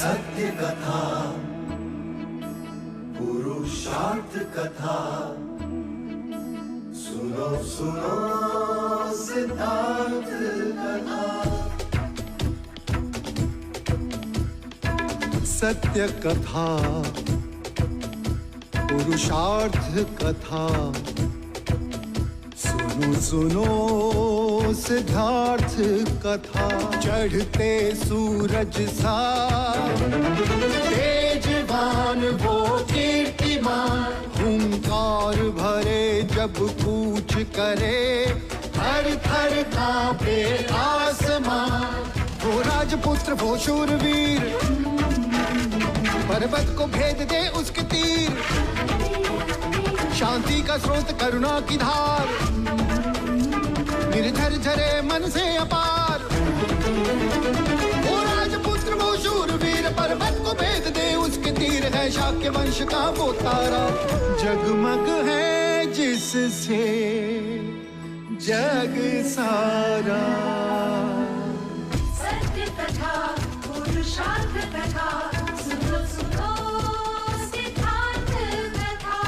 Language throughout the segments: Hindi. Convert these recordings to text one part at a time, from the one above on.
सत्य कथा, पुरुषार्थ कथा, सुनो सुनो सिद्धार्थ कथा। सत्य कथा, पुरुषार्थ कथा, सुनो सुनो सिद्धार्थ कथा। चढ़ते सूरज सा तेजवान वो कीर्तिमान, हुंकार भरे जब कूच करे, थर थर कांपे आसमान। वो राजपुत्र वो शूरवीर, पर्वत को भेद दे उसके तीर, शांति का स्रोत करुणा की धार, निर्झर झरे मन से अपार। वो राजपुत्र वो शूरवीर, पर्वत को भेद दे उसके तीर, है शाक्य वंश का वो तारा, जगमग है जिससे जग सारा। सत्य कथा, पुरुषार्थ कथा, सुनो सुनो सिद्धार्थ कथा।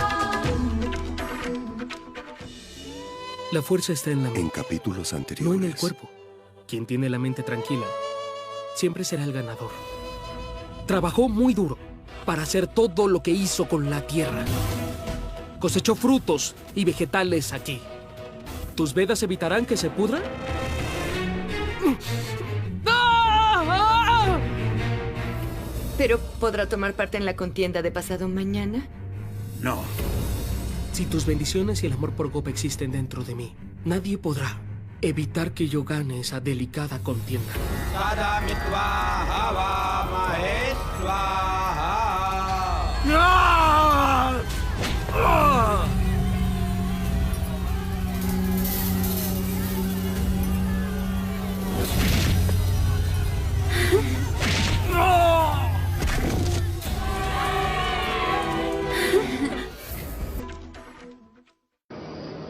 La fuerza está en la En mente, capítulos no anteriores. en el cuerpo. Quien tiene la mente tranquila siempre será el ganador. Trabajó muy duro para hacer todo lo que hizo con la tierra. Cosechó frutos y vegetales aquí. ¿Tus Vedas evitarán que se pudran? ¿Pero podrá tomar parte en la contienda de pasado mañana? No. Si tus bendiciones y el amor por Gopa existen dentro de mí, nadie podrá evitar que yo gane esa delicada contienda.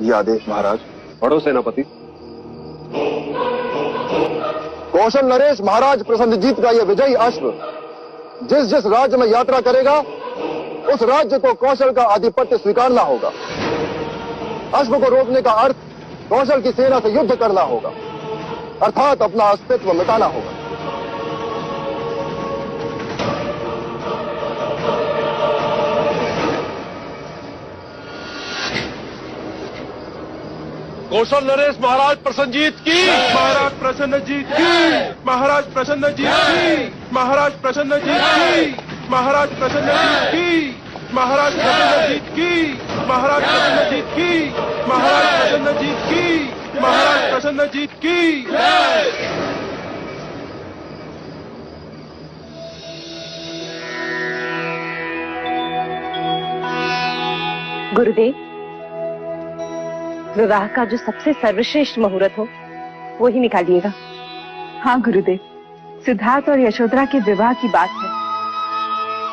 ये आदेश महाराज। पढ़ो सेनापति। कौशल नरेश महाराज प्रसन्नजीत का यह विजयी अश्व जिस जिस राज्य में यात्रा करेगा उस राज्य को कौशल का आधिपत्य स्वीकारना होगा। अश्व को रोकने का अर्थ कौशल की सेना से युद्ध करना होगा, अर्थात अपना अस्तित्व मिटाना होगा। कौशल नरेश महाराज प्रसन्नजीत की। महाराज प्रसन्नजीत की। महाराज प्रसन्नजीत की। महाराज प्रसन्नजीत की। महाराज प्रसन्नजीत की। महाराज प्रसन्नजीत की। महाराज प्रसन्नजीत की। महाराज प्रसन्नजीत की। महाराज प्रसन्नजीत की। गुरुदेव, विवाह का जो सबसे सर्वश्रेष्ठ मुहूर्त हो वो ही निकालिएगा। हाँ गुरुदेव, सिद्धार्थ और यशोधरा के विवाह की बात है।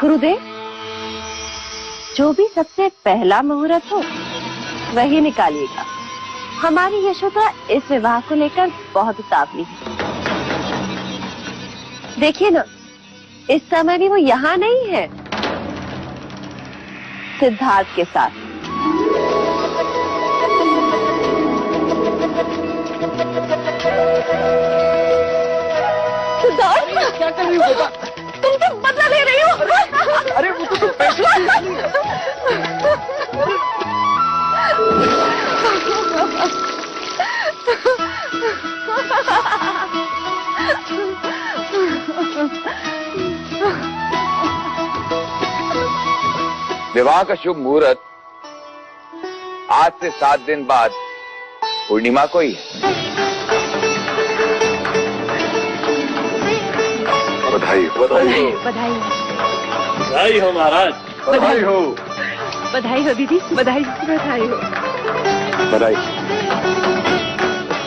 गुरुदेव, जो भी सबसे पहला मुहूर्त हो वही निकालिएगा। हमारी यशोधरा इस विवाह को लेकर बहुत उतावली है। देखिए ना, इस समय भी वो यहाँ नहीं है, सिद्धार्थ के साथ। सिद्धार्थ, क्या कर रही हो बेटा? तुम तो बदला ले रही हो। अरे वो तो पैसे विवाह का शुभ मुहूर्त आज से 7 दिन बाद पूर्णिमा को ही है। बधाई बधाई हो। बधाई बधाई हो महाराज। बधाई हो। बधाई हो दीदी, बधाई बधाई हो। बधाई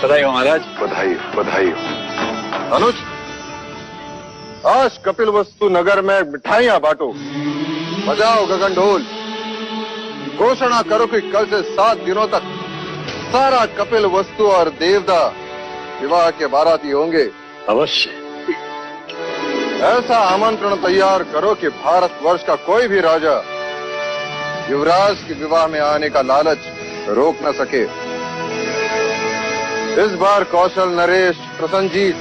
बधाई हो महाराज। बधाई बधाई हो। अनुज, आज कपिल वस्तु नगर में मिठाइयां बांटो, बजाओ गगन ढोल, घोषणा करो कि कल से 7 दिनों तक सारा कपिल वस्तु और देवदा विवाह के बाराती होंगे। अवश्य। ऐसा आमंत्रण तैयार करो कि भारतवर्ष का कोई भी राजा युवराज के विवाह में आने का लालच रोक न सके। इस बार कौशल नरेश, प्रसन्नजीत,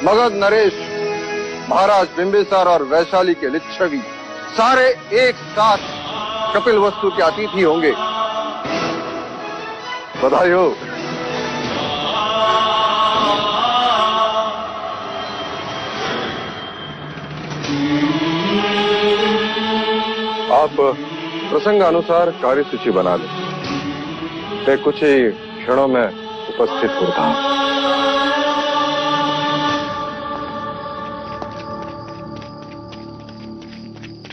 मगध नरेश, महाराज बिंबिसार और वैशाली के लिच्छवी सारे एक साथ कपिल वस्तु के अतिथि होंगे। बधाई हो। आप प्रसंगानुसार कार्यसूची बना लें। मैं कुछ ही क्षणों में उपस्थित होता हूं।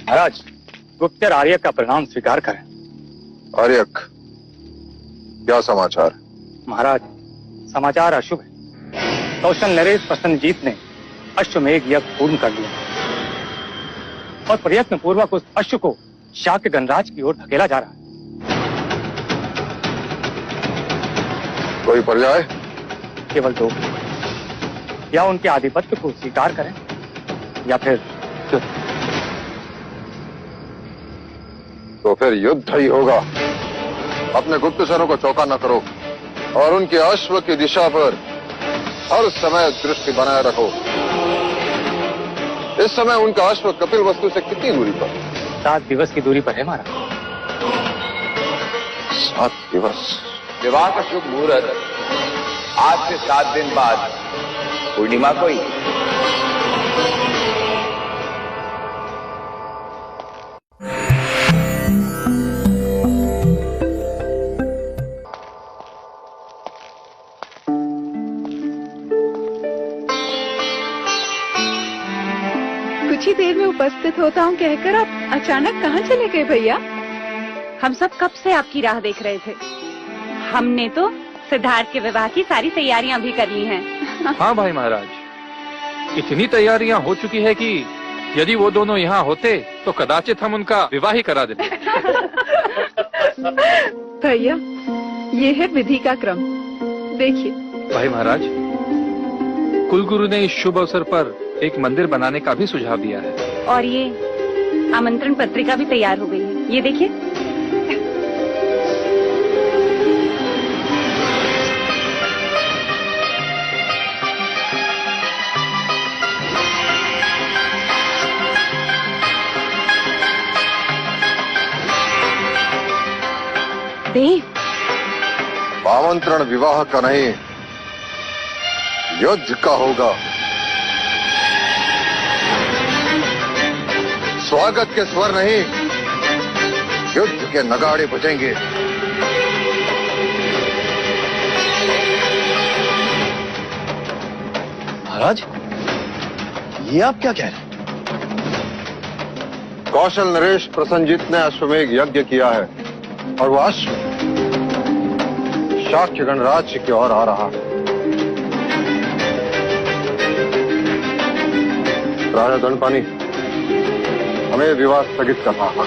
महाराज, गुप्तचर आर्यक का प्रणाम स्वीकार करें। आर्यक, क्या समाचार? महाराज, समाचार अशुभ है। कौशल नरेश प्रसन्नजीत ने अश्वमेघ यज्ञ पूर्ण कर लिया और प्रयत्न पूर्वक उस अश्व को शाक्य गणराज की ओर धकेला जा रहा है। कोई पर्याय? केवल दो, या उनके आधिपत्य को स्वीकार करें या फिर तो फिर युद्ध ही होगा। अपने गुप्तचरों को चौका न करो और उनके अश्व की दिशा पर हर समय दृष्टि बनाए रखो। इस समय उनका अश्व कपिल वस्तु से कितनी दूरी पर? 7 दिवस की दूरी पर है महाराज। 7 दिवस? विवाह का शुभ मुहूर्त आज से 7 दिन बाद पूर्णिमा को ही। कुछ ही देर में उपस्थित होता हूँ कहकर आप अचानक कहाँ चले गए भैया? हम सब कब से आपकी राह देख रहे थे। हमने तो सिद्धार्थ के विवाह की सारी तैयारियां भी कर ली हैं। हाँ भाई महाराज, इतनी तैयारियां हो चुकी है कि यदि वो दोनों यहाँ होते तो कदाचित हम उनका विवाह ही करा देते। भैया, ये है विधि का क्रम, देखिए। भाई महाराज, कुलगुरु ने इस शुभ अवसर पर एक मंदिर बनाने का भी सुझाव दिया है। और ये आमंत्रण पत्रिका भी तैयार हो गई है, ये देखिए। आमंत्रण विवाह का नहीं, युद्ध का होगा। स्वागत के स्वर नहीं, युद्ध के नगाड़े बजेंगे। महाराज, ये आप क्या कह रहे हैं? कौशल नरेश प्रसन्नजीत ने अश्वमेघ यज्ञ किया है और वो अश्व शाक्य गणराज्य की ओर आ रहा है। राजा दंडपानी, हमें विवाह स्थगित करना होगा।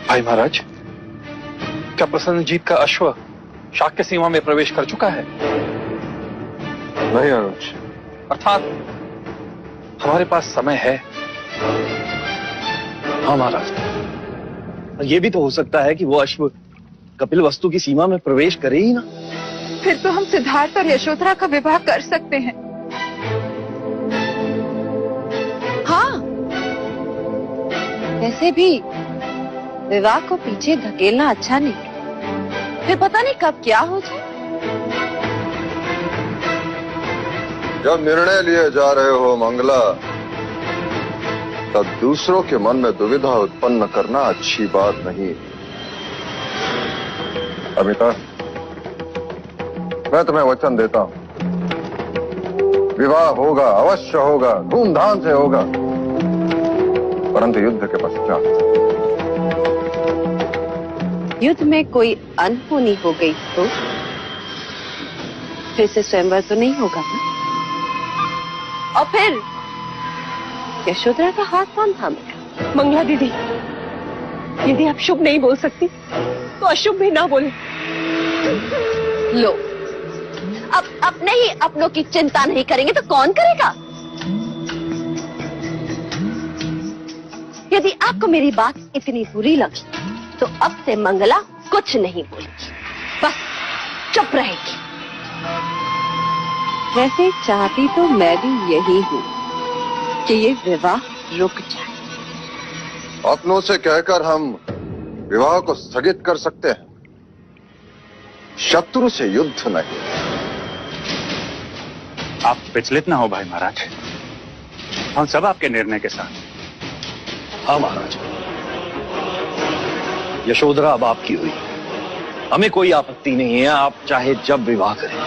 भाई महाराज, क्या प्रसन्नजीत का अश्व शाक्य सीमा में प्रवेश कर चुका है? नहीं अनुज। अर्थात हमारे पास समय है। हाँ महाराज, ये भी तो हो सकता है कि वो अश्व कपिल वस्तु की सीमा में प्रवेश करे ही ना। फिर तो हम सिद्धार्थ और यशोधरा का विवाह कर सकते हैं। हाँ, वैसे भी विवाह को पीछे धकेलना अच्छा नहीं, फिर पता नहीं कब क्या हो जाए। जब निर्णय लिए जा रहे हो मंगला, तब दूसरों के मन में दुविधा उत्पन्न करना अच्छी बात नहीं। अमिता, मैं तुम्हें वचन देता हूं, विवाह होगा, अवश्य होगा, धूमधाम से होगा, परंतु युद्ध के पश्चात। युद्ध में कोई अनहोनी हो गई तो फिर से स्वयंवर तो नहीं होगा ना? और फिर यशोधरा का हाथ कौन थामेगा? मंगला दीदी, यदि आप शुभ नहीं बोल सकती तो अशुभ भी ना बोले। लो, अब अपने ही अपनों की चिंता नहीं करेंगे तो कौन करेगा? यदि आपको मेरी बात इतनी बुरी लगी तो अब से मंगला कुछ नहीं बोलेगी, बस चुप रहेगी। वैसे चाहती तो मैं भी यही हूँ कि ये विवाह रुक जाए। अपनों से कहकर हम विवाह को स्थगित कर सकते हैं, शत्रु से युद्ध नहीं। आप विचलित ना हो भाई महाराज, हम सब आपके निर्णय के साथ। हाँ महाराज, यशोधरा अब आपकी हुई, हमें कोई आपत्ति नहीं है, आप चाहे जब विवाह करें।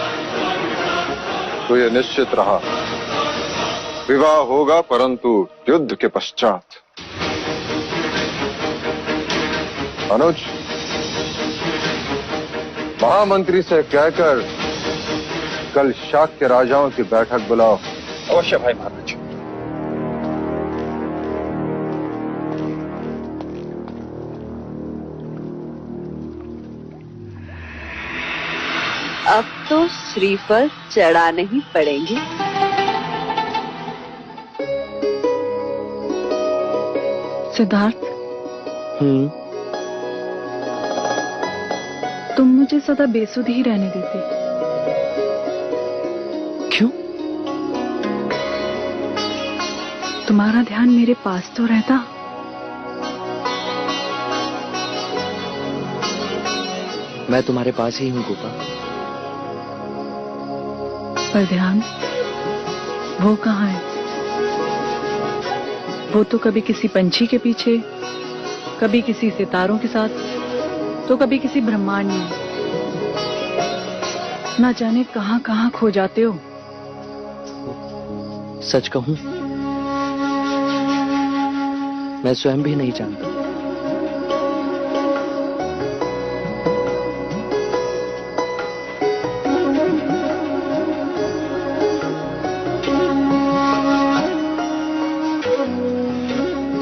तो ये निश्चित रहा, विवाह होगा परंतु युद्ध के पश्चात। अनुज, महामंत्री से कहकर कल शाक्य राजाओं की बैठक बुलाओ। अवश्य भाई महाराज। अब तो श्रीफल चढ़ाने ही पड़ेंगे। सिद्धार्थ, तुम मुझे सदा बेसुध ही रहने देते। क्यों? तुम्हारा ध्यान मेरे पास तो रहता। मैं तुम्हारे पास ही हूँ गोपा। पर ध्यान वो कहाँ है? वो तो कभी किसी पंछी के पीछे, कभी किसी सितारों के साथ, तो कभी किसी ब्रह्मांड में। ना जाने कहां कहां खो जाते हो। सच कहूं, मैं स्वयं भी नहीं जानता।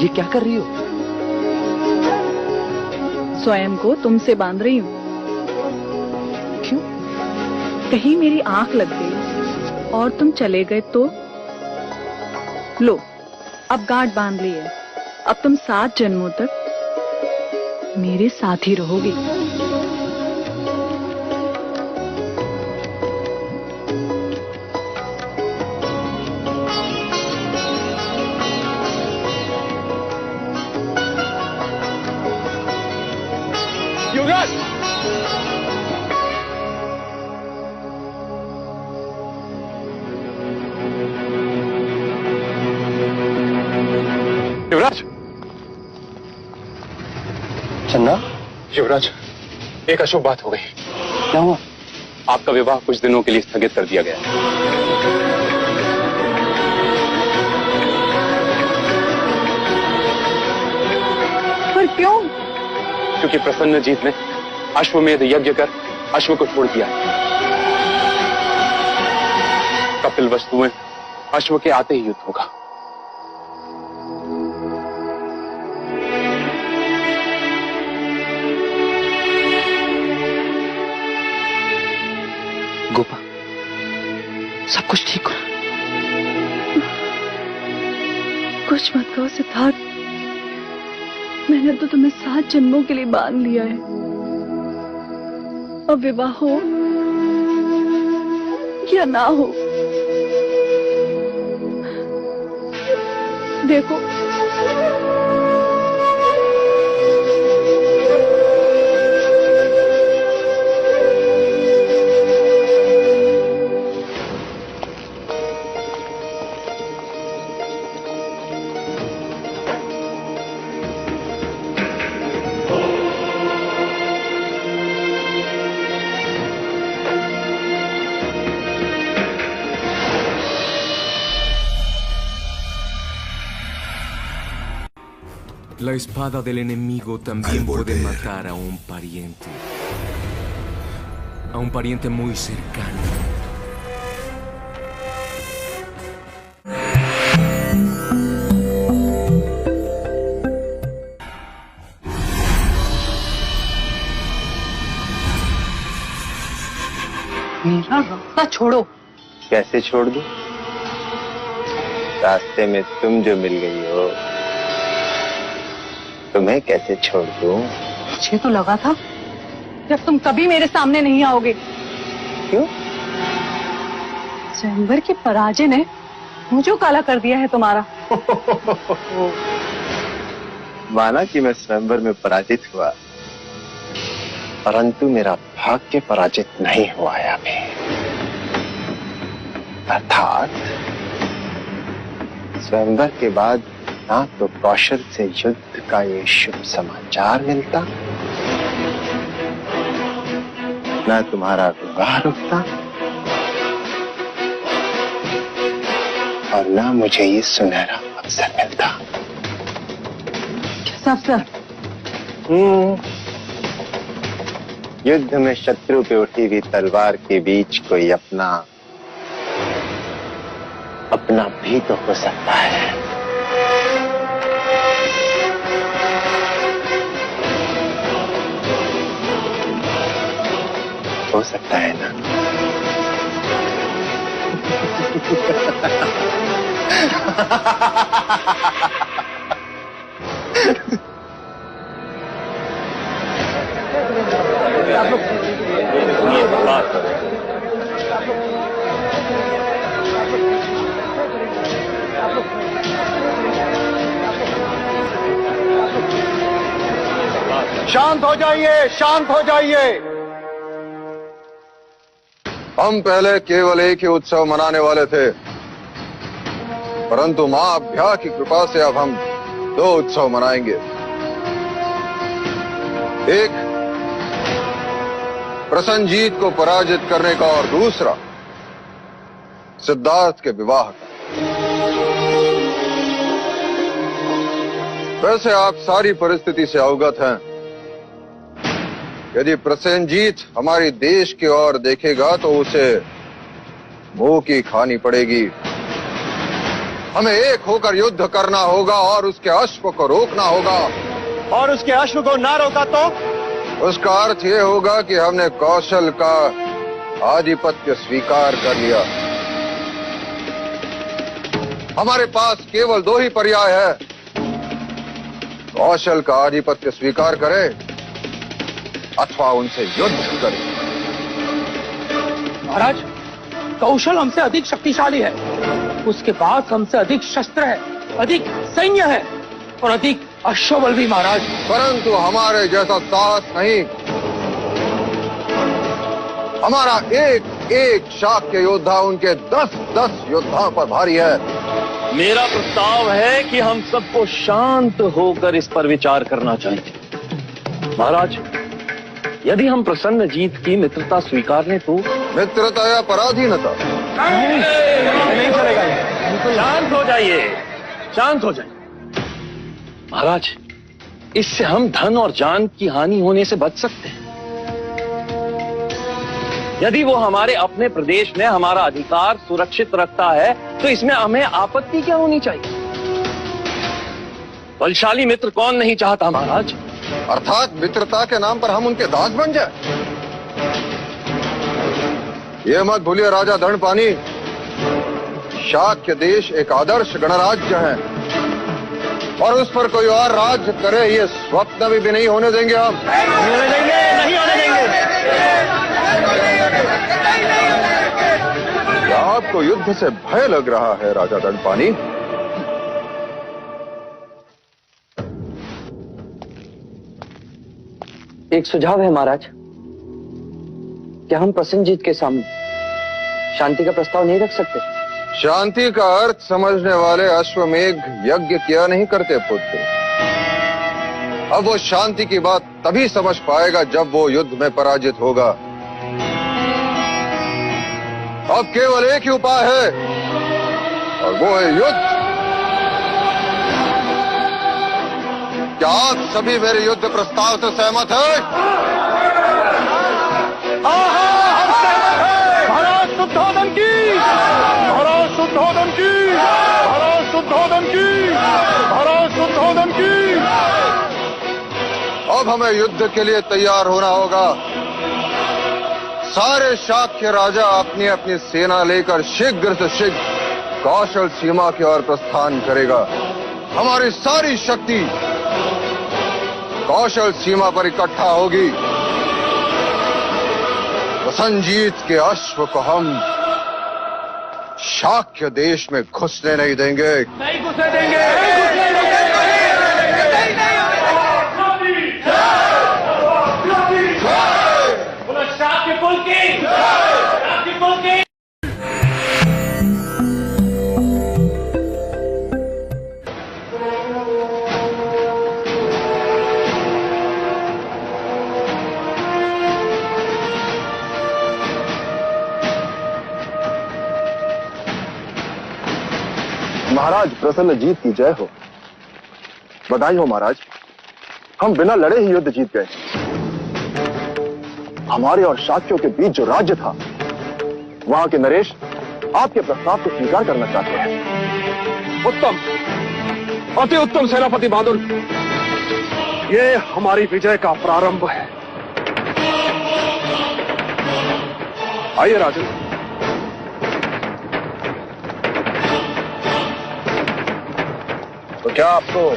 ये क्या कर रही हो? स्वयं को तुमसे बांध रही हूं। क्यों? कहीं मेरी आंख लग गई और तुम चले गए तो? लो, अब गांठ बांध ली है। अब तुम 7 जन्मों तक मेरे साथ ही रहोगी। युवराज! युवराज! चन्ना? युवराज, एक अशुभ बात हो गई। क्या हुआ? आपका विवाह कुछ दिनों के लिए स्थगित कर दिया गया है। पर क्यों? क्योंकि प्रसन्नजीत ने अश्वमेध यज्ञ कर अश्व को छोड़ दिया। कपिल वस्तु में अश्व के आते ही युद्ध होगा। गोपा, सब कुछ ठीक हो? कुछ मत कहो सिद्धार्थ, मैंने तो तुम्हें 7 जन्मों के लिए बांध लिया है। अब विवाह हो या ना हो, देखो La espada del enemigo también puede matar a un pariente muy cercano. मेरा रास्ता छोड़ो। कैसे छोड़ दूं? रास्ते में तुम जो मिल गई हो, तुम्हें कैसे छोड़ दूं? मुझे तो लगा था जब तुम कभी मेरे सामने नहीं आओगे। क्यों? स्वयंवर की पराजय ने मुझे काला कर दिया है तुम्हारा। माना कि मैं स्वयंवर में पराजित हुआ, परंतु मेरा भाग्य पराजित नहीं हुआ है अभी। अर्थात स्वयंवर के बाद ना तो कौशल से युद्ध का ये शुभ समाचार मिलता, न तुम्हारा विवाह रुकता, और न मुझे ये सुनहरा अवसर मिलता। कैसा अवसर? युद्ध में शत्रु पे उठी हुई तलवार के बीच कोई अपना भी तो हो सकता है। हो सकता है ना? शांत हो जाइए, शांत हो जाइए। हम पहले केवल एक ही उत्सव मनाने वाले थे, परंतु मां अभ्या की कृपा से अब हम 2 उत्सव मनाएंगे। एक प्रसन्नजीत को पराजित करने का और दूसरा सिद्धार्थ के विवाह का। वैसे आप सारी परिस्थिति से अवगत हैं। यदि प्रसेनजीत हमारी देश की ओर देखेगा तो उसे मुंह की खानी पड़ेगी। हमें एक होकर युद्ध करना होगा और उसके अश्व को रोकना होगा। और उसके अश्व को ना रोका तो? उसका अर्थ यह होगा कि हमने कौशल का आधिपत्य स्वीकार कर लिया। हमारे पास केवल 2 ही पर्याय है, कौशल का आधिपत्य स्वीकार करें अथवा उनसे युद्ध करें। महाराज, कौशल हमसे अधिक शक्तिशाली है, उसके पास हमसे अधिक शस्त्र है, अधिक सैन्य है और अधिक अश्वबल भी महाराज। परंतु हमारे जैसा साहस नहीं। हमारा एक एक शाक्य योद्धा उनके 10-10 योद्धाओं पर भारी है। मेरा प्रस्ताव है कि हम सबको शांत होकर इस पर विचार करना चाहिए। महाराज, यदि हम प्रसन्नजीत की मित्रता स्वीकार लें तो? मित्रता या पराधीनता? नहीं चलेगा। शांत हो जाइए, शांत हो जाइए। महाराज, इससे हम धन और जान की हानि होने से बच सकते हैं। यदि वो हमारे अपने प्रदेश में हमारा अधिकार सुरक्षित रखता है तो इसमें हमें आपत्ति क्या होनी चाहिए? बलशाली मित्र कौन नहीं चाहता महाराज? अर्थात मित्रता के नाम पर हम उनके दास बन जाए? ये मत भूलिए राजा दंडपानी, शाक्य देश एक आदर्श गणराज्य है और उस पर कोई और राज्य करे ये स्वप्न भी नहीं होने देंगे हम। नहीं होने देंगे। क्या आपको युद्ध से भय लग रहा है राजा दंडपानी? एक सुझाव है महाराज। क्या हम प्रसन्नजीत के सामने शांति का प्रस्ताव नहीं रख सकते? शांति का अर्थ समझने वाले अश्वमेघ यज्ञ किया नहीं करते पुत्र। अब वो शांति की बात तभी समझ पाएगा जब वो युद्ध में पराजित होगा। अब केवल एक ही उपाय है और वो है युद्ध। क्या आप सभी मेरे युद्ध प्रस्ताव से सहमत हैं? हम सहमत हैं। महाराज शुद्धोधन की, महाराज शुद्धोधन की, महाराज शुद्धोधन की, महाराज शुद्धोधन की। अब हमें युद्ध के लिए तैयार होना होगा। सारे शाक्य राजा अपनी अपनी सेना लेकर शीघ्र से शीघ्र कौशल सीमा की ओर प्रस्थान करेगा। हमारी सारी शक्ति कौशल सीमा पर इकट्ठा होगी। प्रसन्नजीत के अश्व को हम शाक्य देश में घुसने नहीं देंगे। नहीं घुसने देंगे। शाक्य कुल की, शाक्य कुल की। महाराज प्रसन्नजीत की जय हो। बधाई हो महाराज, हम बिना लड़े ही युद्ध जीत गए। हमारे और शाक्यों के बीच जो राज्य था, वहां के नरेश आपके प्रस्ताव को स्वीकार करना चाहते हैं। उत्तम, अति उत्तम सेनापति बहादुर, ये हमारी विजय का प्रारंभ है। आइए राजन। तो क्या आपको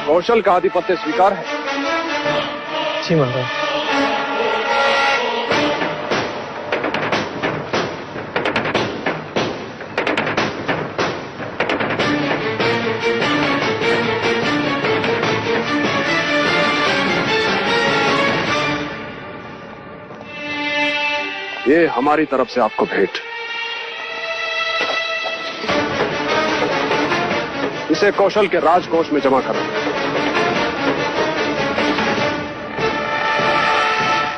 कौशल का आधिपत्य स्वीकार है? जी महाराज। ये हमारी तरफ से आपको भेंट। इसे कौशल के राजकोष में जमा करो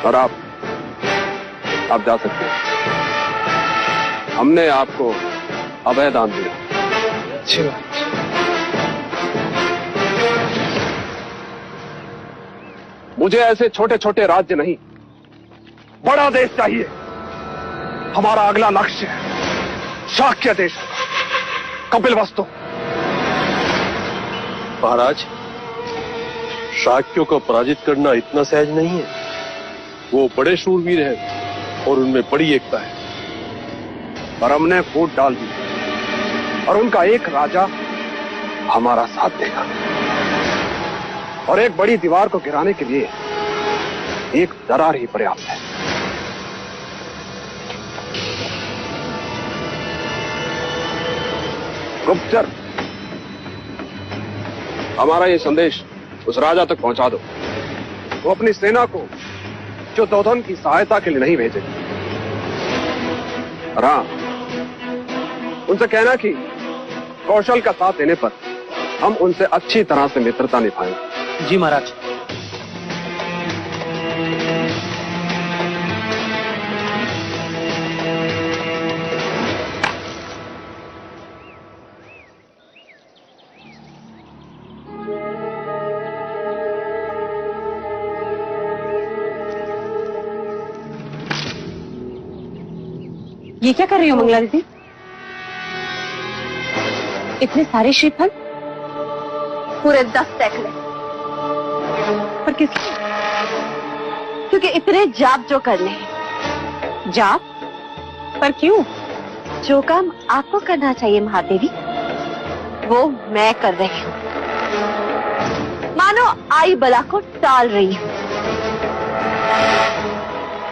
और आप जा सकते हैं। हमने आपको अभय दान दिया। मुझे ऐसे छोटे छोटे राज्य नहीं, बड़ा देश चाहिए। हमारा अगला लक्ष्य है शाक्य देश, कपिलवस्तु। महाराज, शाक्यों को पराजित करना इतना सहज नहीं है। वो बड़े शूरवीर हैं और उनमें बड़ी एकता है। पर हमने फूट डाल दी और उनका एक राजा हमारा साथ देगा। और एक बड़ी दीवार को गिराने के लिए एक दरार ही पर्याप्त है। गुप्तचर, हमारा ये संदेश उस राजा तक पहुंचा दो। वो अपनी सेना को जो दोधन की सहायता के लिए नहीं भेजे। और हाँ, उनसे कहना कि कौशल का साथ देने पर हम उनसे अच्छी तरह से मित्रता निभाएंगे। जी महाराज। ये क्या कर रही हो मंगला दीदी? इतने सारे श्रीफल? पूरे 10 सैकड़े। पर किस लिए? क्योंकि इतने जाप जो करने हैं। जाप? पर क्यों? जो काम आपको करना चाहिए महादेवी, वो मैं कर रही हूँ। मानो आई बला को टाल रही हूँ।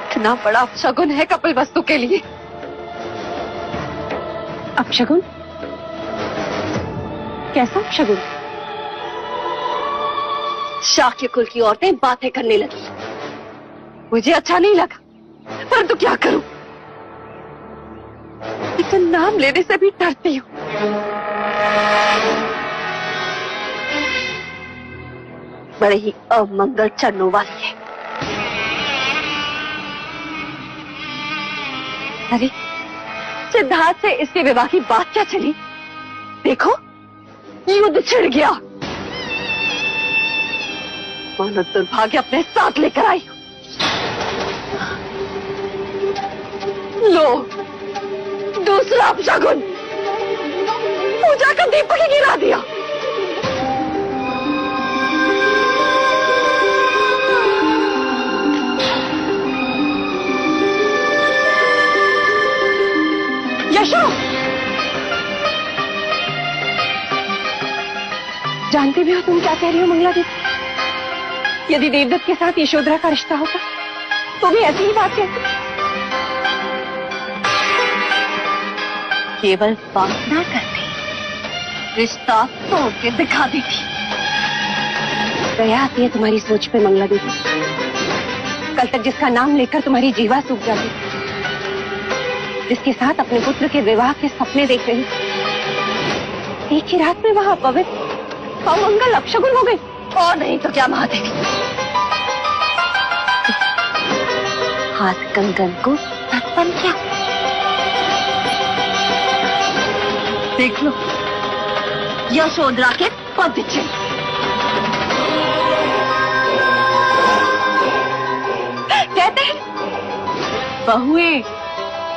इतना बड़ा अपशगुन है कपिलवस्तु के लिए। अपशगुन? कैसा अपशगुन? शाक्य कुल की औरतें बातें करने लगी। मुझे अच्छा नहीं लगा, परंतु क्या करूं? इसे नाम लेने से भी डरती हूं। बड़े ही अमंगल चरणों वाली है। अरे सिद्धार्थ से इसके विवाह की बात क्या चली? देखो, युद्ध छिड़ गया। मानो दुर्भाग्य अपने साथ लेकर आई। लो, दूसरा अपशगुन। पूजा का दीपक ही गिरा दिया। जानते भी हो तुम क्या कह रही हो मंगला देवी? यदि देवदत्त के साथ यशोधरा का रिश्ता होता तो भी ऐसी ही बात कहती। केवल बात ना करती, रिश्ता तोड़ के दिखा देती। दया आती है तुम्हारी सोच पे मंगला देवी। कल तक जिसका नाम लेकर तुम्हारी जीवा सूख जाती, जिसके साथ अपने पुत्र के विवाह के सपने देख रही, एक ही रात में वहां पवित्र और मंगल अपशगुन हो गई। और नहीं तो क्या महादेवी, हाथ कंगन को तर्पण किया। देख लो यशोधरा के पद चिन्ह। कहते हैं बहुएं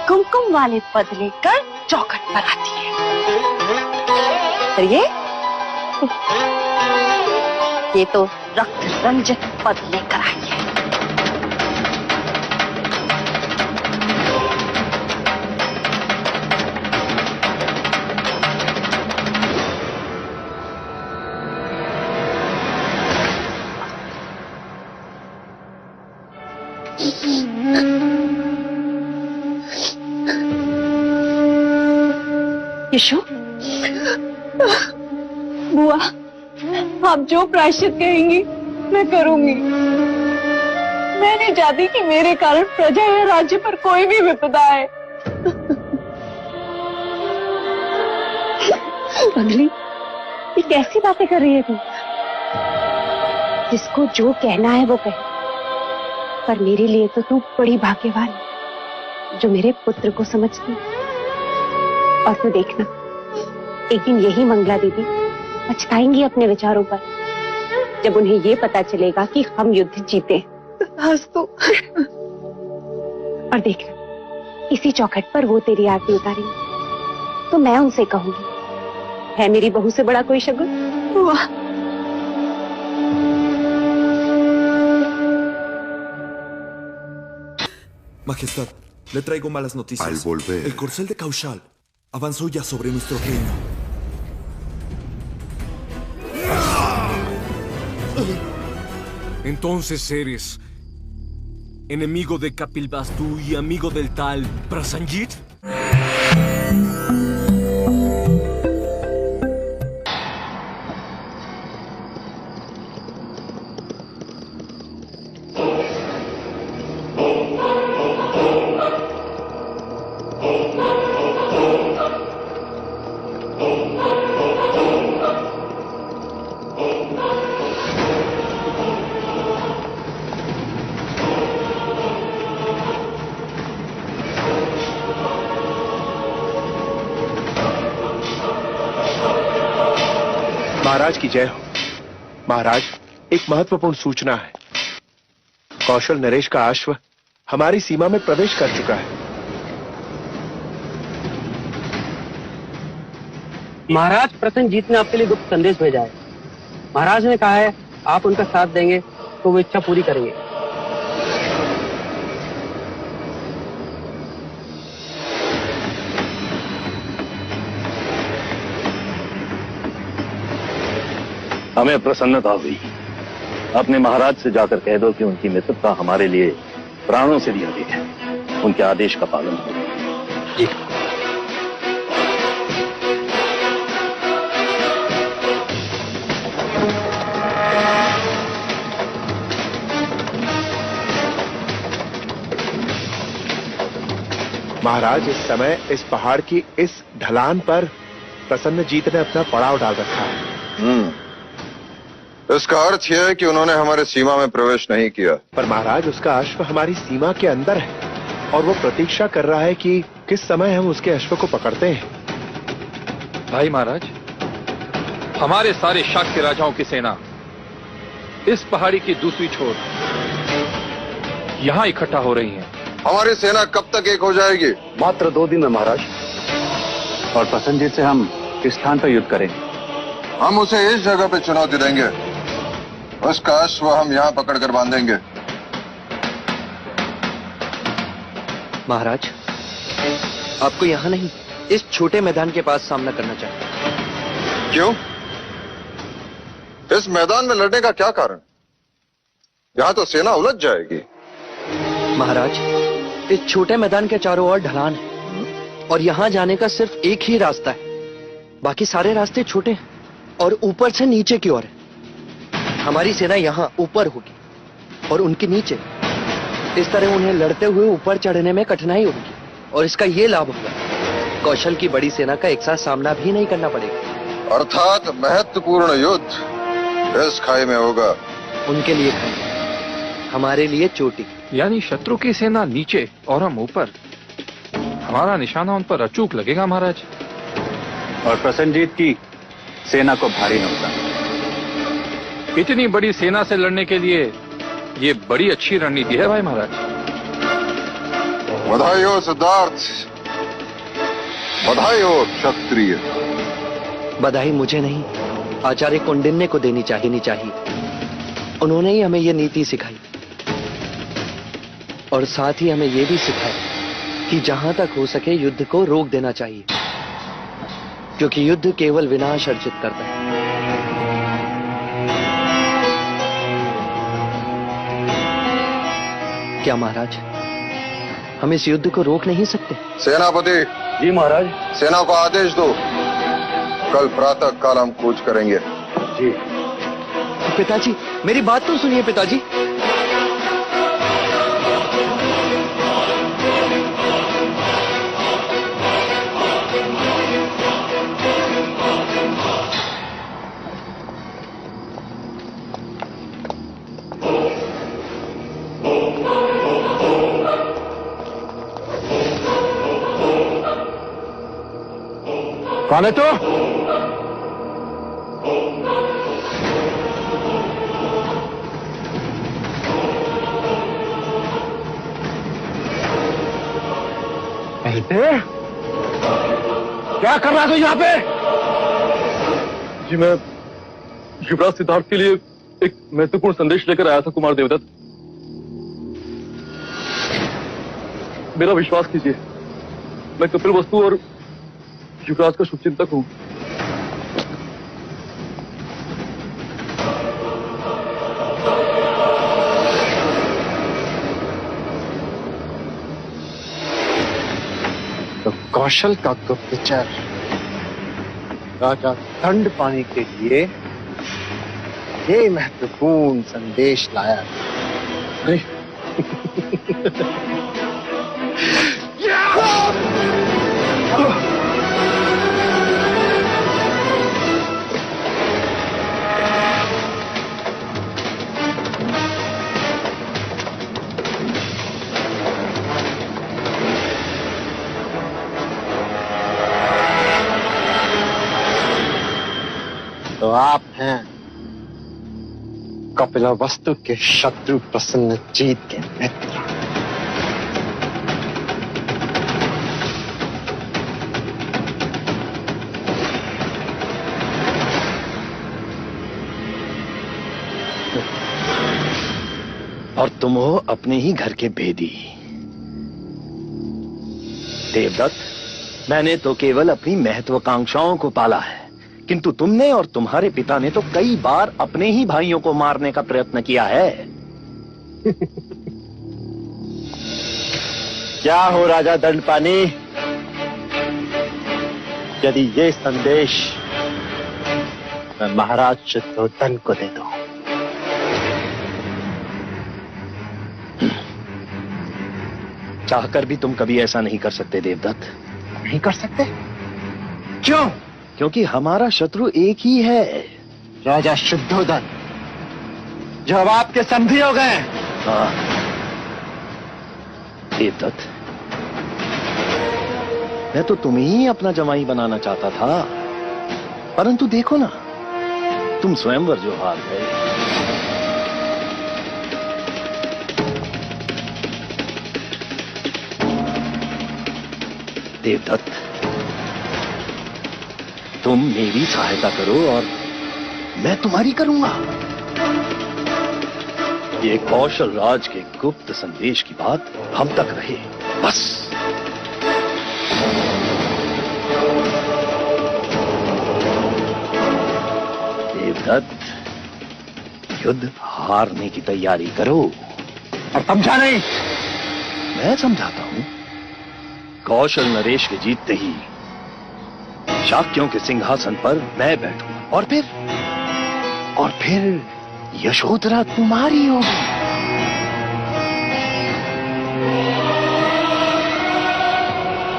कुमकुम वाले पद लेकर चौखट पर आती है। और ये तो रक्त रंजित पद लेकर आई है। यशो, बुआ, आप जो प्रायश्चित कहेंगी मैं करूंगी। मैं नहीं चाहती कि मेरे कारण प्रजा या राज्य पर कोई भी विपदा आए। पगली, ये कैसी बातें कर रही है तू? जिसको जो कहना है वो कहे, पर मेरे लिए तो तू बड़ी भाग्यवान है जो मेरे पुत्र को समझती। और तू देखना, एक दिन यही मंगला दीदी पछताएंगी अपने विचारों पर, जब उन्हें ये पता चलेगा कि हम युद्ध जीते। तो और देखना, इसी चौखट पर वो तेरी आरती उतारेंगे तो मैं उनसे कहूंगी, है मेरी बहू से बड़ा कोई शगुन? वाह! Majestad, le traigo malas noticias. Al volver. El corcel de Kaushal avanzó ya sobre nuestro reino. Entonces eres enemigo de Kapilvastu y amigo del tal Prasenjit. महाराज की जय हो। महाराज, एक महत्वपूर्ण सूचना है। कौशल नरेश का अश्व हमारी सीमा में प्रवेश कर चुका है। महाराज प्रसन्नजीत ने आपके लिए गुप्त संदेश भेजा है। महाराज ने कहा है आप उनका साथ देंगे तो वो इच्छा पूरी करेंगे। हमें प्रसन्नता हुई। अपने महाराज से जाकर कह दो कि उनकी मित्रता हमारे लिए प्राणों से भी अधिक है। उनके आदेश का पालन करो। जी। महाराज, इस समय इस पहाड़ की इस ढलान पर प्रसन्नजीत ने अपना पड़ाव डाल रखा है। इसका अर्थ यह है कि उन्होंने हमारे सीमा में प्रवेश नहीं किया। पर महाराज, उसका अश्व हमारी सीमा के अंदर है और वो प्रतीक्षा कर रहा है कि किस समय हम उसके अश्व को पकड़ते हैं। भाई महाराज, हमारे सारे शाक्य राजाओं की सेना इस पहाड़ी की दूसरी छोर यहां इकट्ठा हो रही है। हमारी सेना कब तक एक हो जाएगी? मात्र 2 दिन में महाराज। और प्रसन्नजीत से हम किस स्थान पर युद्ध करें? हम उसे इस जगह पे चुनौती देंगे। उसका अश्व हम यहाँ पकड़कर बांधेंगे। महाराज, आपको यहाँ नहीं, इस छोटे मैदान के पास सामना करना चाहिए। क्यों? इस मैदान में लड़ने का क्या कारण? यहां तो सेना उलझ जाएगी। महाराज, इस छोटे मैदान के चारों ओर ढलान है और यहाँ जाने का सिर्फ एक ही रास्ता है। बाकी सारे रास्ते छोटे हैं और ऊपर से नीचे की ओर है। हमारी सेना यहाँ ऊपर होगी और उनके नीचे। इस तरह उन्हें लड़ते हुए ऊपर चढ़ने में कठिनाई होगी और इसका ये लाभ होगा, कौशल की बड़ी सेना का एक साथ सामना भी नहीं करना पड़ेगा। अर्थात महत्वपूर्ण युद्ध इस खाई में होगा। उनके लिए खाई, हमारे लिए चोटी। यानी शत्रु की सेना नीचे और हम ऊपर। हमारा निशाना उन पर अचूक लगेगा महाराज। और प्रसन्नजीत की सेना को भारी नुकसान। इतनी बड़ी सेना से लड़ने के लिए ये बड़ी अच्छी रणनीति है भाई महाराज। बधाई हो सिद्धार्थ, बधाई हो क्षत्रिय। बधाई मुझे नहीं, आचार्य कौंडिन्य को देनी चाहिए। उन्होंने ही हमें यह नीति सिखाई और साथ ही हमें यह भी सिखाया कि जहां तक हो सके युद्ध को रोक देना चाहिए, क्योंकि युद्ध केवल विनाश अर्जित करता है। क्या महाराज, हम इस युद्ध को रोक नहीं सकते? सेनापति जी महाराज। सेना को आदेश दो, कल प्रातः काल हम कूच करेंगे। जी पिताजी, मेरी बात तो सुनिए पिताजी। कौन है तू? क्या कर रहा है तू यहाँ पे? जी मैं युवराज सिद्धार्थ के लिए एक महत्वपूर्ण संदेश लेकर आया था कुमार देवदत्त। मेरा विश्वास कीजिए, मैं कपिलवस्तु और युवराज का शुभचिंतक हूं। तो कौशल का गुप्तचर राजा दंड पाने के लिए ये महत्वपूर्ण संदेश लाया। नहीं तो आप हैं कपिलवस्तु के शत्रु प्रसन्नजीत के मित्र। और तुम हो अपने ही घर के भेदी। देवदत्त, मैंने तो केवल अपनी महत्वाकांक्षाओं को पाला है, किंतु तुमने और तुम्हारे पिता ने तो कई बार अपने ही भाइयों को मारने का प्रयत्न किया है। क्या हो राजा दंडपानी, यदि ये संदेश मैं महाराज शुद्धोधन को दे दूं? चाहकर भी तुम कभी ऐसा नहीं कर सकते देवदत्त। नहीं कर सकते? क्यों? क्योंकि हमारा शत्रु एक ही है, राजा शुद्धोधन, जो अब आपके संधि हो गए। हाँ देवदत्त, मैं तो तुम्हें ही अपना जमाई बनाना चाहता था, परंतु देखो ना, तुम स्वयंवर जो हार गए। देवदत्त, तुम मेरी सहायता करो और मैं तुम्हारी करूंगा। ये कौशल राज के गुप्त संदेश की बात हम तक रहे, बस। देवदत्त, युद्ध हारने की तैयारी करो। और समझा नहीं? मैं समझाता हूं। कौशल नरेश के जीतते ही शाक्यों के सिंहासन पर मैं बैठूंगा और फिर यशोधरा तुम्हारी होगी।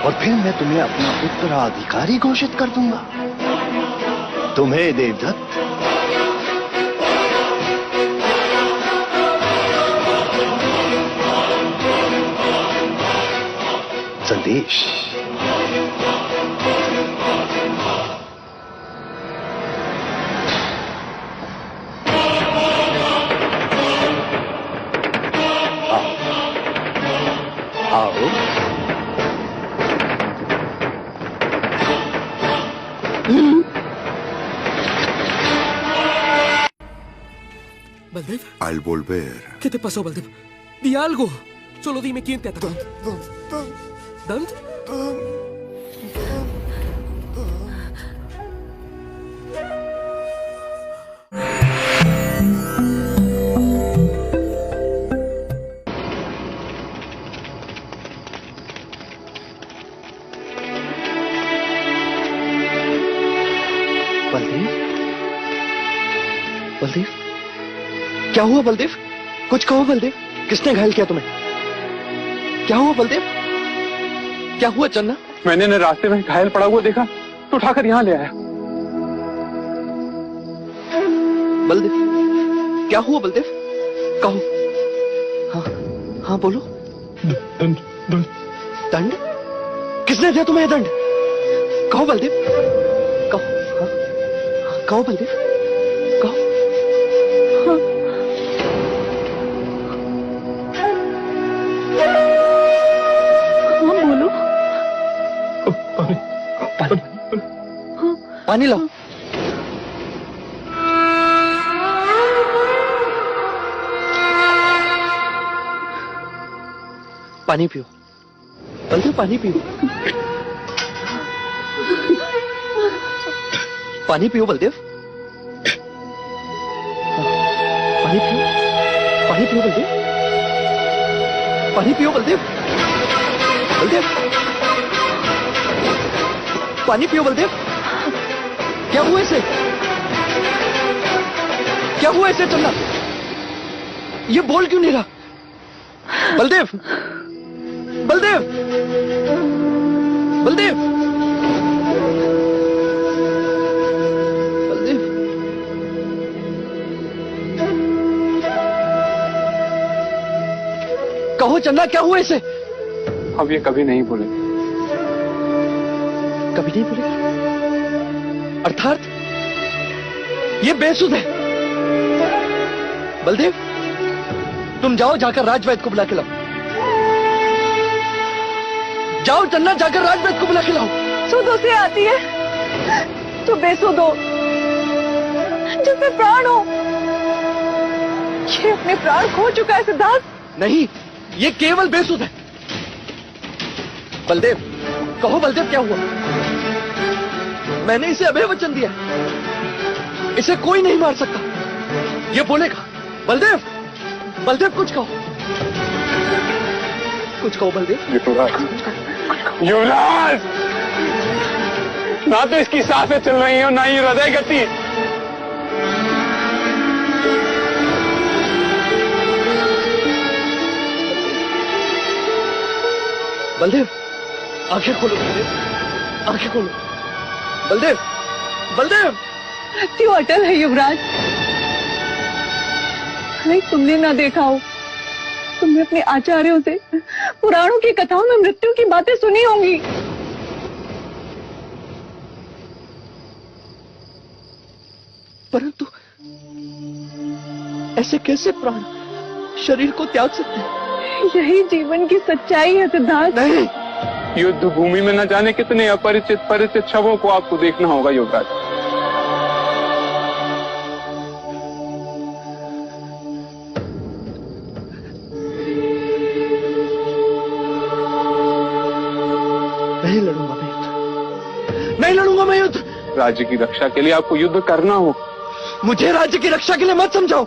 और फिर मैं तुम्हें अपना उत्तराधिकारी घोषित कर दूंगा। तुम्हें देवदत्त संदेश। आओ। ¿Baldev? Al volver, ¿Qué te pasó, Baldev? Di algo. Solo dime quién te atacó. ¿Dant? Baldev? Baldev? क्या हुआ बलदेव? कुछ कहो बलदेव। किसने घायल किया तुम्हें? क्या हुआ बलदेव? क्या हुआ चन्ना? मैंने न रास्ते में घायल पड़ा हुआ देखा तो उठाकर यहाँ ले आया। बलदेव, क्या हुआ बलदेव? कहो। हाँ हाँ बोलो। दंड दंड दंड? किसने दिया तुम्हें दंड? कहो बलदेव, कहो। हाँ कहो बलदेव, कहो। हाँ। हाँ बोलो। पानी लाओ। पानी पियो बलदेव, पानी पियो। पानी पियो बलदेव। पानी पियो, पानी पियो बलदेव, पानी पियो बलदेव। बलदेव, पानी पियो बलदेव। क्या हुआ इसे? क्या हुआ इसे चन्ना? ये बोल क्यों नहीं रहा? बलदेव, बलदेव, बलदेव, बलदेव। कहो चन्ना, क्या हुआ इसे? अब ये कभी नहीं बोले। कभी नहीं बोले? अर्थात ये बेसुध है। बलदेव, तुम जाओ, जाकर राजवैद्य को बुला के लाओ। जाओ चन्ना, जाकर राजवैद्य को बुला के लाओ। सुध उसे आती है तो बेसुध हो, जिसमें प्राण हो। ये अपने प्राण खो चुका है सिद्धार्थ। नहीं, ये केवल बेसुध है। बलदेव, कहो बलदेव, क्या हुआ? मैंने इसे अभय वचन दिया, इसे कोई नहीं मार सकता। ये बोलेगा। बलदेव, बलदेव कुछ कहो, कुछ कहो बलदेव। युवराज, ना तो इसकी सांसें चल रही हैं ना ही हृदय गति। बलदेव, आंखें खोलो बलदेव, आंखें खोलो। बलदेव, बलदेव। मृत्यु अटल है युवराज। नहीं, तुमने ना देखा हो, तुमने अपने आचार्यों से पुराणों की कथाओं में मृत्यु की बातें सुनी होंगी। परंतु ऐसे कैसे प्राण शरीर को त्याग सकते हैं? यही जीवन की सच्चाई है सिद्धार्थ। नहीं, युद्ध भूमि में न जाने कितने अपरिचित परिचित शवों को आपको देखना होगा युवराज। नहीं लड़ूंगा मैं युद्ध, नहीं लड़ूंगा मैं युद्ध। राज्य की रक्षा के लिए आपको युद्ध करना हो। मुझे राज्य की रक्षा के लिए मत समझाओ।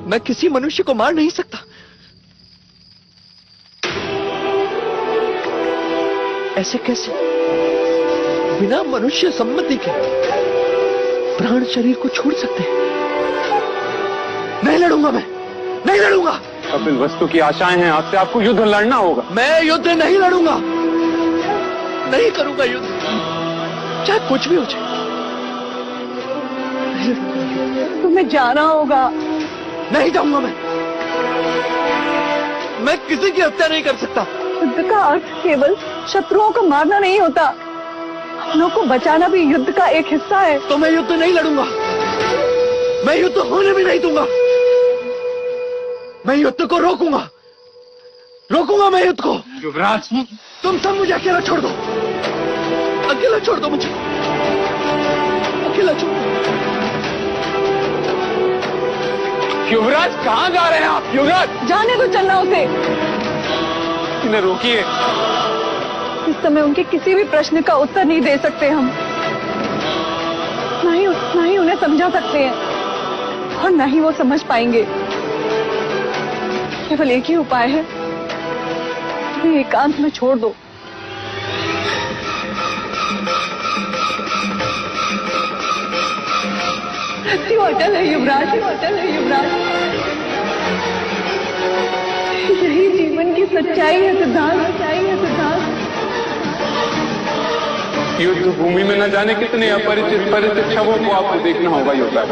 मैं किसी मनुष्य को मार नहीं सकता। ऐसे कैसे बिना मनुष्य सम्मति के प्राण शरीर को छोड़ सकते हैं? नहीं लड़ूंगा, मैं नहीं लड़ूंगा। कपिल वस्तु की आशाएं हैं आपसे, आपको युद्ध लड़ना होगा। मैं युद्ध नहीं लड़ूंगा, नहीं करूंगा युद्ध, चाहे कुछ भी हो जाए। तुम्हें जाना होगा। नहीं जाऊंगा मैं किसी की हत्या नहीं कर सकता। युद्ध का अर्थ केवल शत्रुओं को मारना नहीं होता, अपनों को बचाना भी युद्ध का एक हिस्सा है। तो मैं युद्ध नहीं लड़ूंगा, मैं युद्ध होने भी नहीं दूंगा। मैं युद्ध को रोकूंगा मैं युद्ध को। युवराज, तुम सब मुझे अकेला छोड़ दो, अकेला छोड़ दो मुझे, अकेला छोड़ दो। युवराज कहाँ जा रहे हैं आप? युवराज, जाने दो चलना उसे। इन्हें रोकिए। इस समय उनके किसी भी प्रश्न का उत्तर नहीं दे सकते हम, ना ही उन्हें समझा सकते हैं और ना ही वो समझ पाएंगे। केवल एक ही उपाय है, उन्हें एकांत में छोड़ दो। मृत्यु अटल है युवराज, अटल है युवराज। यही जीवन की सच्चाई है सिद्धार्थ, सच्चाई है सिद्धार्थ। युद्ध भूमि में न जाने कितने अपरिचित परिचित शवों को आपको देखना होगा युवराज।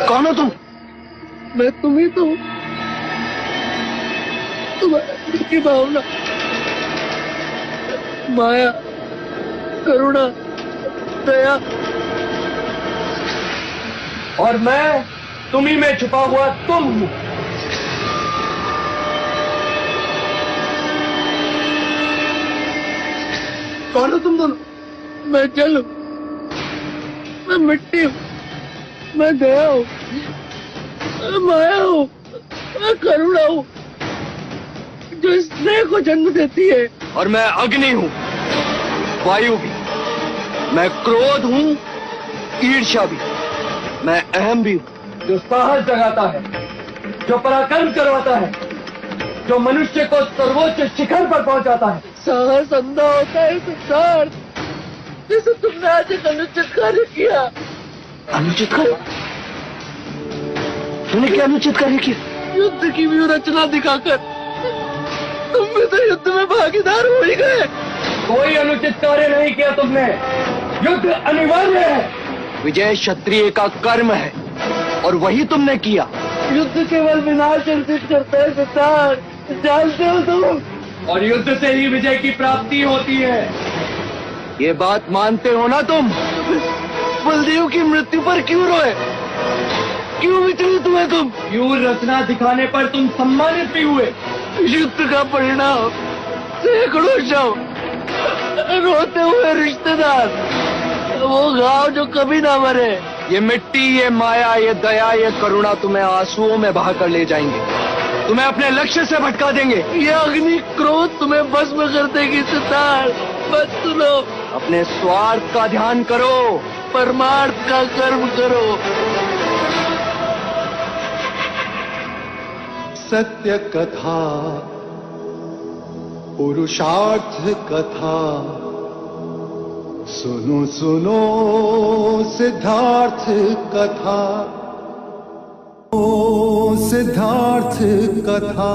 कौन हो तुम? मैं तुम ही तो हूं। तुम्हारी भावना, माया, करुणा, दया, और मैं तुम्ही में छुपा हुआ तुम हूं। कौन हो तुम दोनों? मैं जल हूं, मैं मिट्टी हूं, मैं दया हूं, मैं माया हूं, मैं करुणा हूं जो स्नेह को जन्म देती है। और मैं अग्नि हूं, वायु भी, मैं क्रोध हूं, ईर्ष्या भी, मैं अहम भी हूं जो साहस जगाता है, जो पराक्रम करवाता है, जो मनुष्य को सर्वोच्च शिखर पर पहुंचाता है। साहस अंधा होता है सिद्धार्थ, जैसे तुमने आज एक अनुचित कार्य किया। अनुचित कार्य? तुमने क्या अनुचित कार्य किया? युद्ध की व्यूह रचना दिखाकर तुम भी तो युद्ध में भागीदार हो ही गए। कोई अनुचित कार्य नहीं किया तुमने, युद्ध अनिवार्य है। विजय क्षत्रिय का कर्म है और वही तुमने किया। युद्ध केवल विनाश अर्जित करता है सिद्धार्थ, जानते हो तुम। और युद्ध से ही विजय की प्राप्ति होती है, ये बात मानते हो ना तुम? बलदेव की मृत्यु पर क्यों रोए, क्यों विचलित हुए तुम? व्यूह रचना दिखाने पर तुम सम्मानित भी हुए। युद्ध का परिणाम सैकड़ों शव, रोते हुए रिश्तेदार, वो घाव जो कभी ना मरे। ये मिट्टी, ये माया, ये दया, ये करुणा तुम्हें आंसुओं में बहाकर ले जाएंगे, तुम्हें अपने लक्ष्य से भटका देंगे। ये अग्नि क्रोध तुम्हें भस्म कर देगी सिद्धार्थ। बस सुनो, अपने स्वार्थ का ध्यान करो, परमार्थ का कर्म करो। सत्य कथा, पुरुषार्थ कथा, सुनो सुनो सिद्धार्थ कथा, ओ सिद्धार्थ कथा।